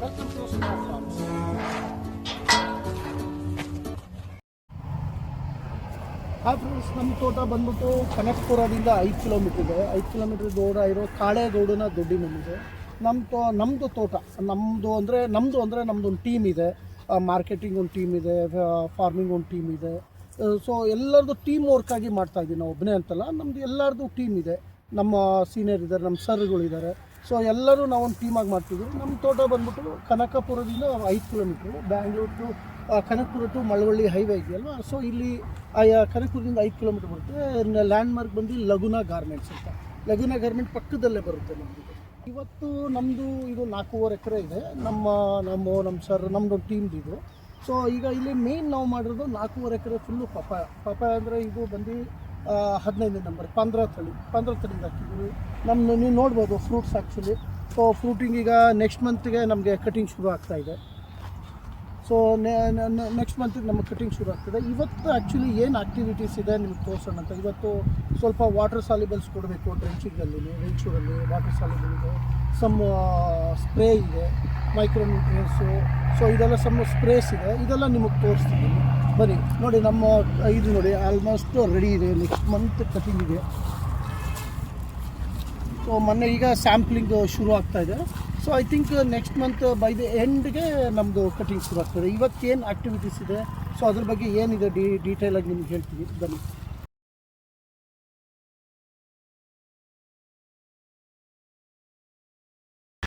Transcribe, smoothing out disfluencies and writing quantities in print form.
Welcome to Smart Farms. Hi friends, ನಮ್ಮ ತೋಟ ಬಂದ್ಬಿಟ್ಟು ಕನಕಪುರದಿಂದ 5 ಕಿಲೋಮೀಟ್ರ್ ಇದೆ. 5 ಕಿಲೋಮೀಟ್ರ್ ದೂರ ಇರೋ ಕಾಳೇಗೌಡನ ದೊಡ್ಡಿ ಮಣ್ಣಿದೆ. ನಮ್ಮದು ತೋಟ ನಮ್ಮದೊಂದು ಟೀಮ್ ಇದೆ. ಮಾರ್ಕೆಟಿಂಗ್ ಒಂದು ಟೀಮ್ ಇದೆ, ಫಾರ್ಮಿಂಗ್ ಒಂದು ಟೀಮ್ ಇದೆ. ಸೊ ಎಲ್ಲರದ್ದು ಟೀಮ್ ವರ್ಕಾಗಿ ಮಾಡ್ತಾಯಿದ್ದೀವಿ. ನಾವು ಒಬ್ಬನೇ ಅಂತಲ್ಲ, ನಮ್ಮದು ಎಲ್ಲರದ್ದು ಟೀಮ್ ಇದೆ. ನಮ್ಮ ಸೀನಿಯರ್ ಇದ್ದಾರೆ, ನಮ್ಮ ಸರ್ಗಳಿದ್ದಾರೆ. ಸೊ ಎಲ್ಲರೂ ನಾವೊಂದು ಟೀಮಾಗಿ ಮಾಡ್ತಿದ್ವಿ. ನಮ್ಮ ತೋಟ ಬಂದ್ಬಿಟ್ಟು ಕನಕಪುರದಿಂದ 5 kilometre, Bangalore to Kanakapura to Malavalli highway ಇದೆಯಲ್ವ. ಸೊ ಇಲ್ಲಿ ಕನಕಪುರದಿಂದ 5 ಕಿಲೋಮೀಟ್ರ್ ಬರುತ್ತೆ. ಲ್ಯಾಂಡ್ ಮಾರ್ಕ್ ಬಂದು ಲಗುನಾ ಗಾರ್ಮೆಂಟ್ಸ್ ಅಂತ. ಲಗುನಾ ಗಾರ್ಮೆಂಟ್ ಪಕ್ಕದಲ್ಲೇ ಬರುತ್ತೆ ನಮ್ಮದು. ಇವತ್ತು ನಮ್ಮದು ಇದು 4.5 ಎಕರೆ ಇದೆ. ನಮ್ಮ ಸರ್ ನಮ್ಮದು ಟೀಮ್ದು. ಸೊ ಈಗ ಇಲ್ಲಿ ಮೇನ್ ನಾವು ಮಾಡಿರೋದು 4.5 ಎಕರೆ ಫುಲ್ಲು ಪಪಾಯ ಅಂದರೆ ಇದು ಬಂದು 15 ನಂಬರ್ ಪಂದ್ರ ತಳಿಯಿಂದ ಹಾಕಿದ್ದೀವಿ. ನೀವು ನೋಡ್ಬೋದು ಫ್ರೂಟ್ಸ್ ಆ್ಯಕ್ಚುಲಿ. ಸೊ ಫ್ರೂಟಿಂಗ್ ಈಗ ನೆಕ್ಸ್ಟ್ ಮಂತ್ಗೆ ನಮಗೆ ಕಟಿಂಗ್ ಶುರು ಆಗ್ತಾಯಿದೆ. ಸೊ ನೆಕ್ಸ್ಟ್ ಮಂತಿಗೆ ನಮಗೆ ಕಟಿಂಗ್ ಶುರು ಆಗ್ತದೆ. ಇವತ್ತು ಆ್ಯಕ್ಚುಲಿ ಏನು ಆ್ಯಕ್ಟಿವಿಟೀಸ್ ಇದೆ ನಿಮ್ಗೆ ತೋರಿಸೋಣ ಅಂತ. ಇವತ್ತು ಸ್ವಲ್ಪ ವಾಟರ್ ಸಾಲಿಬಲ್ಸ್ ಕೊಡಬೇಕು ಡ್ರೆಂಚಿಂಗಲ್ಲಿ. ವೆಂಚೂರಲ್ಲಿ ವಾಟರ್ ಸಾಲಿಬಲ್ ಇದೆ, ಸಮ್ ಸ್ಪ್ರೇ ಇದೆ, ಮೈಕ್ರೋನ್ಯೂಟ್ರಿಯನ್ಸು. ಸೊ ಇದೆಲ್ಲ ಸಮ್ ಸ್ಪ್ರೇಸ್ ಇದೆ. ಇದೆಲ್ಲ ನಿಮಗೆ ತೋರಿಸ್ತಿದ್ದೀನಿ ಬನ್ನಿ. ನೋಡಿ ನಮ್ಮ ಇದು ನೋಡಿ ಆಲ್ಮೋಸ್ಟ್ ರೆಡಿ ಇದೆ. ನೆಕ್ಸ್ಟ್ ಮಂತ್ ಕಟಿಂಗ್ ಇದೆ. ಸೊ ಮೊನ್ನೆ ಈಗ ಸ್ಯಾಂಪ್ಲಿಂಗ್ ಶುರು ಆಗ್ತಾಯಿದೆ. So I think next month by the ಎಂಡ್ಗೆ ನಮ್ಮದು ಕಟಿಂಗ್ ಶುರು ಆಗ್ತದೆ. ಇವತ್ತೇನು ಆ್ಯಕ್ಟಿವಿಟೀಸ್ ಇದೆ, ಸೊ ಅದ್ರ ಬಗ್ಗೆ ಏನಿದೆ ಡೀಟೇಲಾಗಿ ನಿಮ್ಗೆ ಹೇಳ್ತೀವಿ ಬನ್ನಿ.